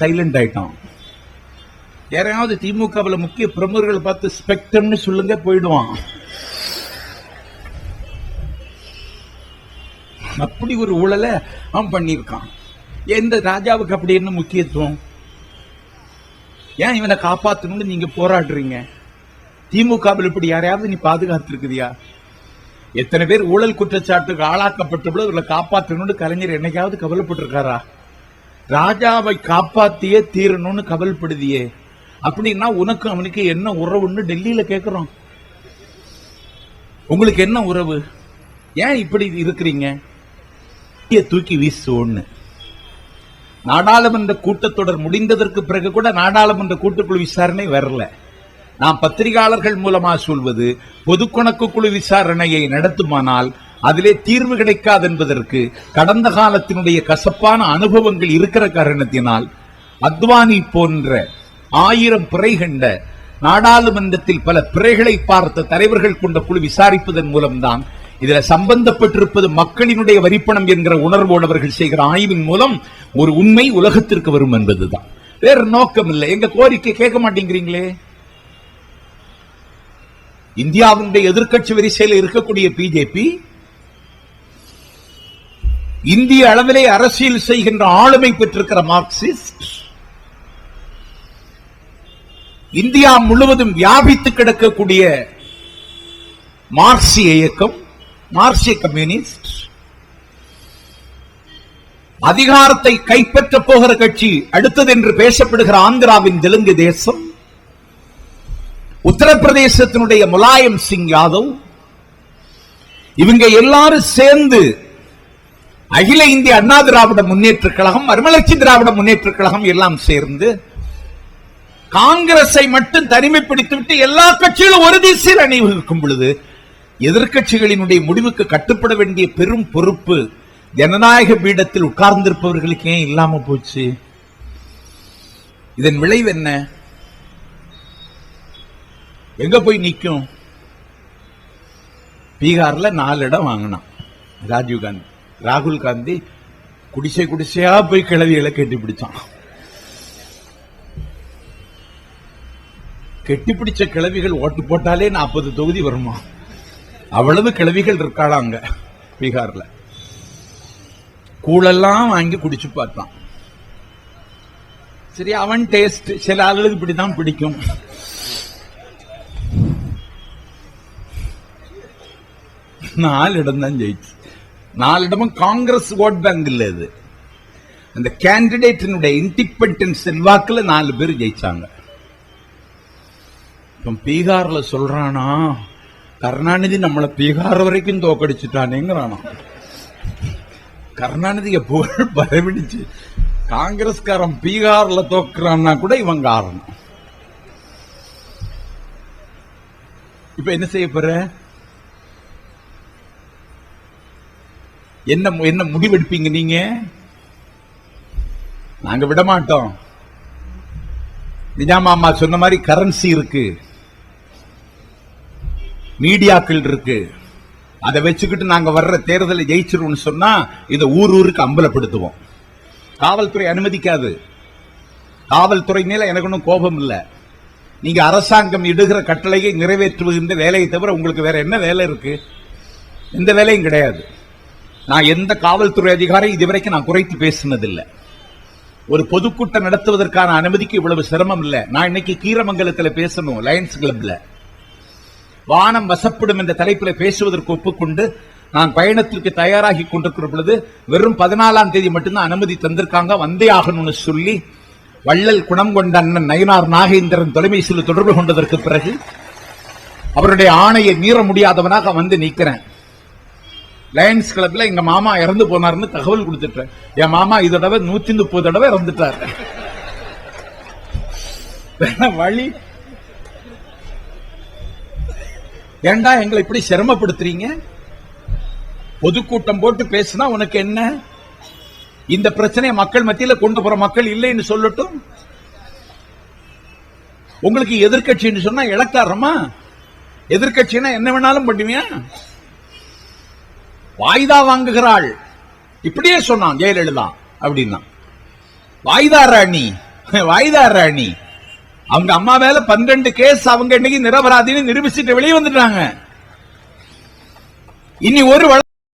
Silent ஆயிட்டான். யாரையாவது திமுகவில் முக்கிய பிரமுகர்கள் பார்த்து ஸ்பெக்டர்னு சொல்லுங்க போயிடுவான். அப்படி ஒரு ஊழலை அவன் பண்ணியிருக்கான். எந்த ராஜாவுக்கு அப்படி என்ன முக்கியத்துவம்? ஏன் இவனை காப்பாற்றணும்னு நீங்க போராடுறீங்க? திமுகவில் இப்படி யாரையாவது நீ பாதுகாத்திருக்குதியா? எத்தனை பேர் ஊழல் குற்றச்சாட்டுக்கு ஆளாக்கப்பட்டபோது இவர்களை காப்பாற்றணும்னு கலைஞர் என்னைக்காவது கவலைப்பட்டிருக்காரா? ராஜாவை காப்பாத்தியே தீரணும்னு கவலைப்படுதியே. அப்படின்னா உனக்கு அவனுக்கு என்ன உறவுன்னு டெல்லியில கேட்கிறோம். உங்களுக்கு என்ன உறவு? ஏன் இப்படி இருக்கிறீங்க? தூக்கி வீசு. ஒண்ணு, நாடாளுமன்ற கூட்டத்தொடர் முடிந்ததற்கு பிறகு கூட நாடாளுமன்ற கூட்டுக்குழு விசாரணை வரல. நாம் பத்திரிகையாளர்கள் மூலமா சொல்வது, பொதுக்கணக்கு குழு விசாரணையை நடத்துமானால் அதிலே தீர்வு கிடைக்காது என்பதற்கு கடந்த காலத்தினுடைய கசப்பான அனுபவங்கள் இருக்கிற காரணத்தினால் அத்வானி போன்ற 1000 பிறை கண்ட நாடாளுமன்றத்தில் பல பிறைகளை பார்த்த தலைவர்கள் கொண்ட குழு விசாரிப்பதன் மூலம்தான் இதுல சம்பந்தப்பட்டிருப்பது மக்களினுடைய வரிப்பணம் என்கிற உணர்வோடு அவர்கள் செய்கிற ஆய்வின் மூலம் ஒரு உண்மை உலகத்திற்கு வரும் என்பதுதான். வேற நோக்கம் இல்லை. எங்க கோரிக்கை கேட்க மாட்டேங்கிறீங்களே. இந்தியாவுடைய எதிர்க்கட்சி வரிசையில் இருக்கக்கூடிய பிஜேபி இந்திய அளவிலே அரசியல் செய்கின்ற ஆளுமை பெற்றிருக்கிற மார்க்சிஸ்ட், இந்தியா முழுவதும் வியாபித்து கிடக்கக்கூடிய மார்க்சிய இயக்கம், மார்க்சிய கம்யூனிஸ்ட், அதிகாரத்தை கைப்பற்ற போகிற கட்சி அடுத்தது என்று பேசப்படுகிற ஆந்திராவின் தெலுங்கு தேசம், உத்தரப்பிரதேசத்தினுடைய முலாயம் சிங் யாதவ், இவங்க எல்லாரும் சேர்ந்து அகில இந்திய அண்ணா திராவிட முன்னேற்ற கழகம், மறுமலர்ச்சி திராவிட முன்னேற்ற கழகம் எல்லாம் சேர்ந்து காங்கிரஸை மட்டும் தனிமைப்படுத்திவிட்டு எல்லா கட்சிகளும் ஒரு திசையில் அணிவகுக்கும் பொழுது எதிர்கட்சிகளினுடைய முடிவுக்கு கட்டுப்பட வேண்டிய பெரும் பொறுப்பு ஜனநாயக பீடத்தில் உட்கார்ந்திருப்பவர்களுக்கு ஏன் இல்லாம போச்சு? இதன் விளைவு என்ன? எங்க போய் நிற்கும்? பீகார்ல 4 இடம் வாங்கினான் ராஜீவ் காந்தி. ராகுல் காந்தி குடிசை குடிசையா போய் கிளவிகளை கெட்டிப்பிடிச்சான். கெட்டிப்பிடிச்ச கிளவிகள் ஓட்டு போட்டாலே 40 தொகுதி வருமா? அவ்வளவு கிளவிகள் இருக்காளாங்க பீகார்ல. கூழெல்லாம் வாங்கி குடிச்சு பார்த்தான். சரி, அவன் டேஸ்ட். சில ஆளுக்கு இப்படிதான் பிடிக்கும். நாலு இடம் தான் ஜெயிச்சு. 4 இடமும் காங்கிரஸ் ஓட் பேங்க் இல்ல. இது அந்த கேண்டிடேட்டினுடைய இண்டிபெண்டன்ஸ் செல்வாக்குல 4 பேர் ஜெயிச்சாங்க. பீகார்ல சொல்றானா, கருணாநிதி நம்மளை பீகார் வரைக்கும் தோக்கடிச்சுட்டானேங்கிறானா. கருணாநிதிய புகழ் பரவிடுச்சு. காங்கிரஸ்காரன் பீகார்ல தோக்குறான்னா கூட இவன் காரணம். இப்ப என்ன செய்ய போற? என்ன முடிவெடுப்பீங்க நீங்க? நாங்க விட மாட்டோம். நிஜாமாமா சொன்ன மாதிரி கரன்சி இருக்கு, மீடியாக்கள் இருக்கு. அதை வச்சுக்கிட்டு நாங்க வர்ற தேர்தலை ஜெயிச்சிருவோம்னு சொன்னா இதை ஊருக்கு அம்பலப்படுத்துவோம். காவல்துறை அனுமதிக்காது. காவல்துறை மேல எனக்கு ஒன்றும் கோபம் இல்லை. நீங்க அரசாங்கம் இடுகிற கட்டளையை நிறைவேற்றுகின்ற வேலையை தவிர உங்களுக்கு வேற என்ன வேலை இருக்கு? எந்த வேலையும் கிடையாது. நான் எந்த காவல்துறை அதிகாரி இதுவரைக்கும் நான் குறைத்து பேசினதில்லை. ஒரு பொதுக்கூட்டம் நடத்துவதற்கான அனுமதிக்கு இவ்வளவு சிரமம் இல்லை. நான் இன்னைக்கு கீரமங்கலத்தில் பேசணும், லயன்ஸ் கிளப்ல. வானம் வசப்படும் என்ற தலைப்பில் பேசுவதற்கு ஒப்புக்கொண்டு நான் பயணத்திற்கு தயாராகி கொண்டிருக்கிற பொழுது வெறும் 14ஆம் தேதி மட்டும்தான் அனுமதி தந்திருக்காங்க. வந்தே ஆகணும்னு சொல்லி வள்ளல் குணம் கொண்ட அண்ணன் நயினார் நாகேந்திரன் தொலைபேசியில் தொடர்பு கொண்டதற்கு பிறகு அவருடைய ஆணையை மீற முடியாதவனாக வந்து நிற்கிறேன். லயன்ஸ் கிளப்ல எங்க மாமா இறந்து போனார்னு தகவல் கொடுத்துட்டேன். என் மாமா இந்த தடவை 130 தடவை இறந்துட்டார். வழி ஏண்டா எங்களை இப்படி சிரமப்படுத்துறீங்க? பொதுக்கூட்டம் போட்டு பேசினா உனக்கு என்ன? இந்த பிரச்சனையை மக்கள் மத்தியில கொண்டு போற மக்கள் இல்லைன்னு சொல்லட்டும். உங்களுக்கு எதிர்கட்சின்னு சொன்னா இளக்காரமா? எதிர்கட்சினா என்ன வேணாலும் பண்ணுவியா? வாய்தா வாங்குகிறாள் இப்படியே சொன்னான் ஜெயலலிதா. அப்படின்னா வாய்தா ராணி வாய்தாடுறா நீ? அவங்க அம்மா மேல 12 கேஸ் அவங்க இன்னைக்கு நிரபராதின்னு நிரூபிச்சுட்டு வெளியே வந்துட்டாங்க. இனி ஒரு